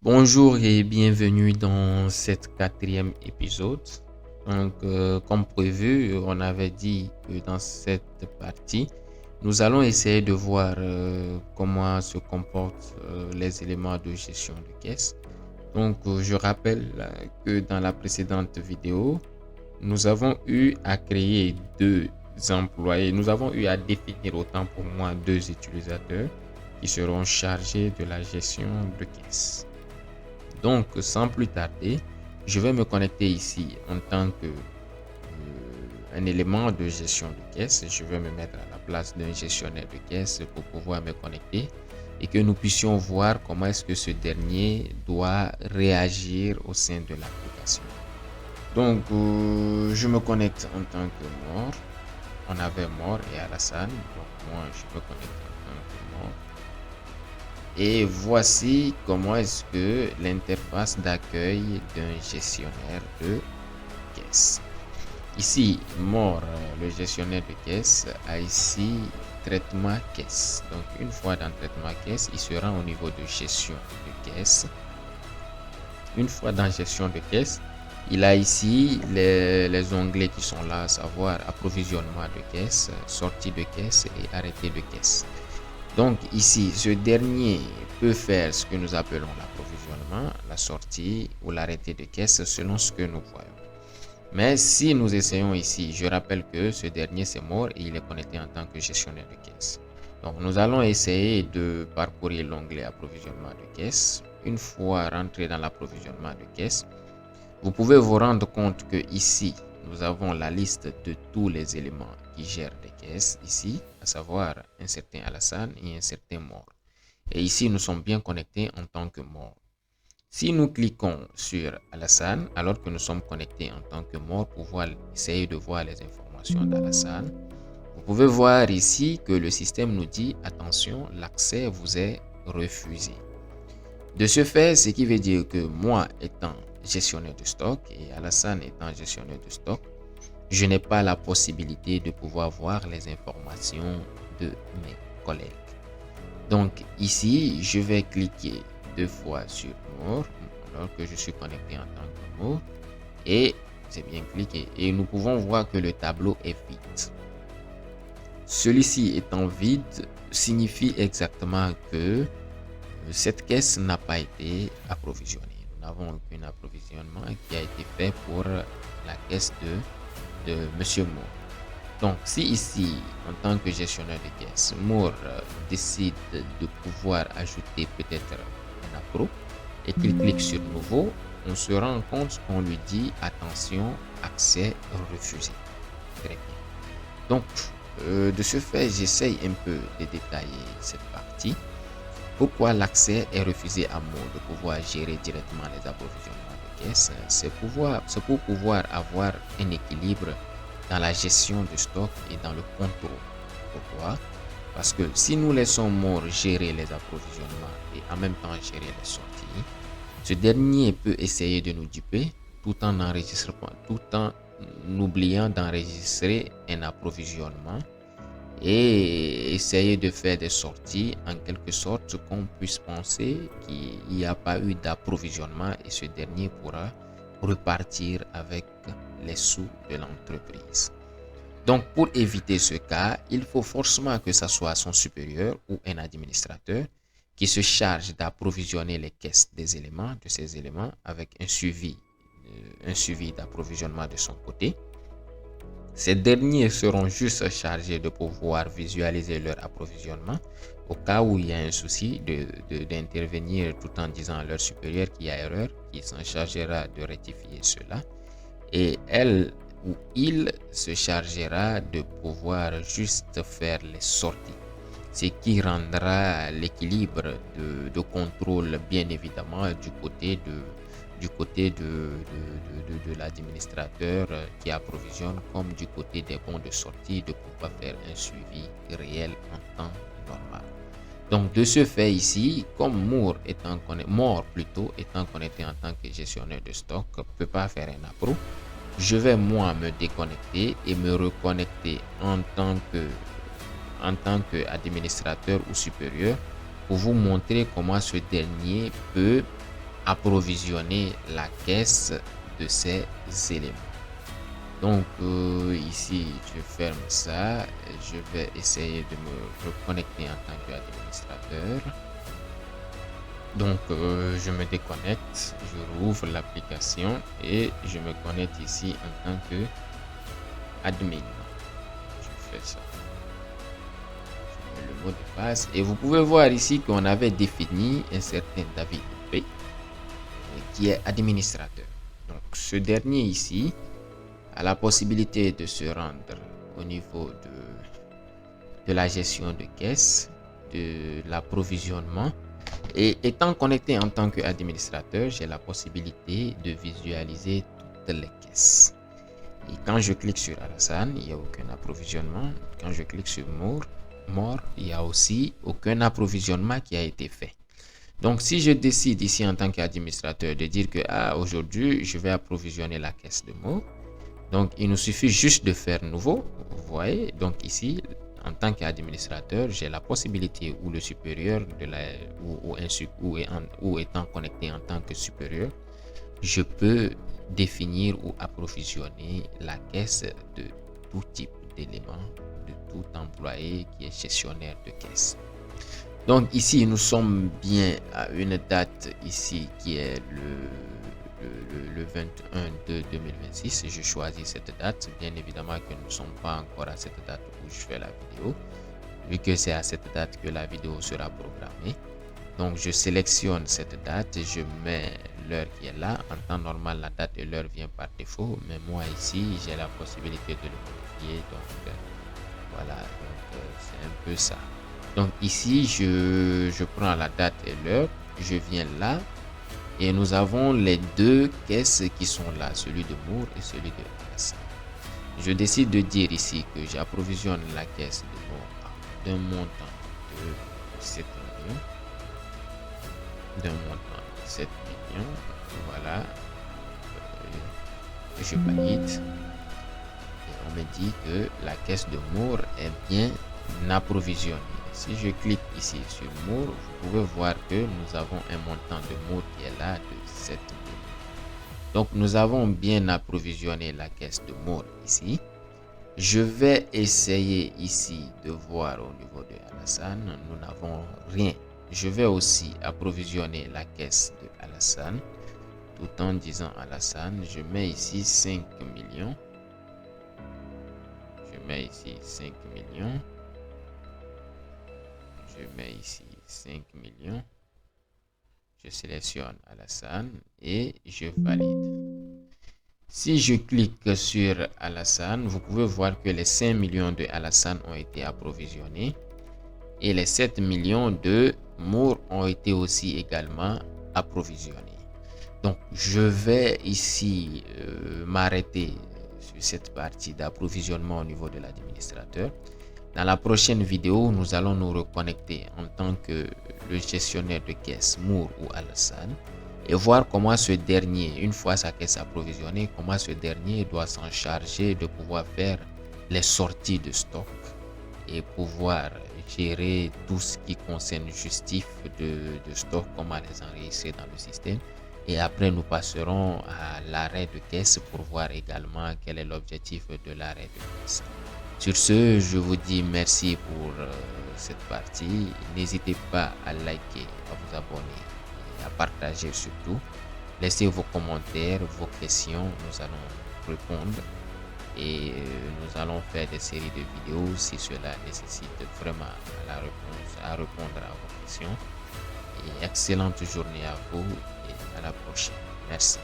Bonjour et bienvenue dans cet quatrième épisode. Comme prévu, on avait dit que dans cette partie, nous allons essayer de voir comment se comportent les éléments de gestion de caisse. Je rappelle que dans la précédente vidéo, nous avons eu à créer deux employés. Nous avons eu à définir autant pour moi deux utilisateurs qui seront chargés de la gestion de caisse. Donc, sans plus tarder, je vais me connecter ici en tant que un élément de gestion de caisse. Je vais me mettre à la place d'un gestionnaire de caisse pour pouvoir me connecter et que nous puissions voir comment est-ce que ce dernier doit réagir au sein de l'application. Je me connecte en tant que mort. On avait mort et Alassane. Donc, moi, je me connecte en tant que mort. Et voici comment est-ce que l'interface d'accueil d'un gestionnaire de caisse. Ici, mort, le gestionnaire de caisse a ici traitement caisse. Donc, une fois dans traitement caisse, il sera au niveau de gestion de caisse. Une fois dans gestion de caisse, il a ici les onglets qui sont là, à savoir approvisionnement de caisse, sortie de caisse et arrêté de caisse. Donc ici, ce dernier peut faire ce que nous appelons l'approvisionnement, la sortie ou l'arrêté de caisse selon ce que nous voyons. Mais si nous essayons ici, je rappelle que ce dernier c'est mort et il est connecté en tant que gestionnaire de caisse. Donc nous allons essayer de parcourir l'onglet approvisionnement de caisse. Une fois rentré dans l'approvisionnement de caisse, vous pouvez vous rendre compte que ici, nous avons la liste de tous les éléments qui gèrent des caisses ici, à savoir un certain Alassane et un certain mort. Et ici, nous sommes bien connectés en tant que mort. Si nous cliquons sur Alassane, alors que nous sommes connectés en tant que mort pour essayer de voir les informations d'Alassane, vous pouvez voir ici que le système nous dit « Attention, l'accès vous est refusé ». De ce fait, ce qui veut dire que moi étant gestionnaire de stock et Alassane étant gestionnaire de stock, je n'ai pas la possibilité de pouvoir voir les informations de mes collègues. Donc ici, je vais cliquer deux fois sur mort alors que je suis connecté en tant que mort et c'est bien cliqué et nous pouvons voir que le tableau est vide. Celui-ci étant vide signifie exactement que cette caisse n'a pas été approvisionnée. Nous n'avons aucun approvisionnement qui a été fait pour la caisse de Monsieur Moore. Donc, si ici, en tant que gestionnaire de caisse, Moore décide de pouvoir ajouter peut-être un appro et qu'il clique sur nouveau, on se rend compte qu'on lui dit attention, accès refusé. Très bien. Donc, de ce fait, j'essaye un peu de détailler cette partie. Pourquoi l'accès est refusé à Mo de pouvoir gérer directement les approvisionnements de caisse? C'est pour pouvoir avoir un équilibre dans la gestion de stock et dans le contrôle. Pourquoi? Parce que si nous laissons Mo gérer les approvisionnements et en même temps gérer les sorties, ce dernier peut essayer de nous duper tout en oubliant d'enregistrer un approvisionnement et essayer de faire des sorties en quelque sorte qu'on puisse penser qu'il n'y a pas eu d'approvisionnement et ce dernier pourra repartir avec les sous de l'entreprise. Donc pour éviter ce cas, il faut forcément que ce soit son supérieur ou un administrateur qui se charge d'approvisionner les caisses de ces éléments avec un suivi d'approvisionnement de son côté. Ces derniers seront juste chargés de pouvoir visualiser leur approvisionnement au cas où il y a un souci d'intervenir tout en disant à leur supérieur qu'il y a erreur, qui s'en chargera de rectifier cela. Et elle ou il se chargera de pouvoir juste faire les sorties. Ce qui rendra l'équilibre de contrôle bien évidemment du côté de l'administrateur qui approvisionne comme du côté des bons de sortie de pouvoir faire un suivi réel en temps normal. Donc de ce fait ici, comme Mort étant connecté en tant que gestionnaire de stock, ne peut pas faire un appro, je vais moi me déconnecter et me reconnecter en tant que administrateur ou supérieur pour vous montrer comment ce dernier peut approvisionner la caisse de ces éléments. Donc ici, je ferme ça. Je vais essayer de me reconnecter en tant qu'administrateur. Donc je me déconnecte, je rouvre l'application et je me connecte ici en tant que admin. Je fais ça. Je mets le mot de passe et vous pouvez voir ici qu'on avait défini un certain David P qui est administrateur. Donc ce dernier ici a la possibilité de se rendre au niveau de la gestion de caisse, de l'approvisionnement. Et étant connecté en tant qu'administrateur, j'ai la possibilité de visualiser toutes les caisses. Et quand je clique sur Alassane, il n'y a aucun approvisionnement. Quand je clique sur Mort, il n'y a aussi aucun approvisionnement qui a été fait. Donc, si je décide ici en tant qu'administrateur de dire que aujourd'hui, je vais approvisionner la caisse de Mort, donc il nous suffit juste de faire nouveau. Vous voyez, donc ici, en tant qu'administrateur, j'ai la possibilité ou le supérieur ou étant connecté en tant que supérieur, je peux définir ou approvisionner la caisse de tout type d'éléments, de tout employé qui est gestionnaire de caisse. Donc ici, nous sommes bien à une date ici qui est le 21/2/2026. Je choisis cette date. Bien évidemment que nous ne sommes pas encore à cette date où je fais la vidéo, vu que c'est à cette date que la vidéo sera programmée. Donc je sélectionne cette date, je mets l'heure qui est là. En temps normal, la date et l'heure vient par défaut, mais moi ici, j'ai la possibilité de le modifier. Donc voilà, c'est un peu ça. Donc ici, je prends la date et l'heure, je viens là. Et nous avons les deux caisses qui sont là, celui de Moore et celui de Alassane. Je décide de dire ici que j'approvisionne la caisse de Moore d'un montant de 7 millions. Voilà. Je valide. Et on me dit que la caisse de Moore est bien approvisionnée. Si je clique ici sur Moore, vous pouvez voir que nous avons un montant de Moore qui est là de 7 millions. Donc nous avons bien approvisionné la caisse de Moore ici. Je vais essayer ici de voir au niveau de Alassane. Nous n'avons rien. Je vais aussi approvisionner la caisse de Alassane. Tout en disant Alassane, je mets ici 5 millions. Je mets ici 5 millions. Je mets ici 5 millions. Je sélectionne Alassane et je valide. Si je clique sur Alassane, vous pouvez voir que les 5 millions de Alassane ont été approvisionnés et les 7 millions de Moore ont été aussi également approvisionnés. Donc, je vais ici m'arrêter sur cette partie d'approvisionnement au niveau de l'administrateur. Dans la prochaine vidéo, nous allons nous reconnecter en tant que le gestionnaire de caisse Moore ou Alassane et voir comment ce dernier, une fois sa caisse approvisionnée, comment ce dernier doit s'en charger de pouvoir faire les sorties de stock et pouvoir gérer tout ce qui concerne justif de stock, comment les enregistrer dans le système. Et après, nous passerons à l'arrêt de caisse pour voir également quel est l'objectif de l'arrêt de caisse. Sur ce, je vous dis merci pour cette partie. N'hésitez pas à liker, à vous abonner et à partager surtout. Laissez vos commentaires, vos questions. Nous allons répondre et nous allons faire des séries de vidéos si cela nécessite vraiment à répondre à vos questions. Et excellente journée à vous et à la prochaine. Merci.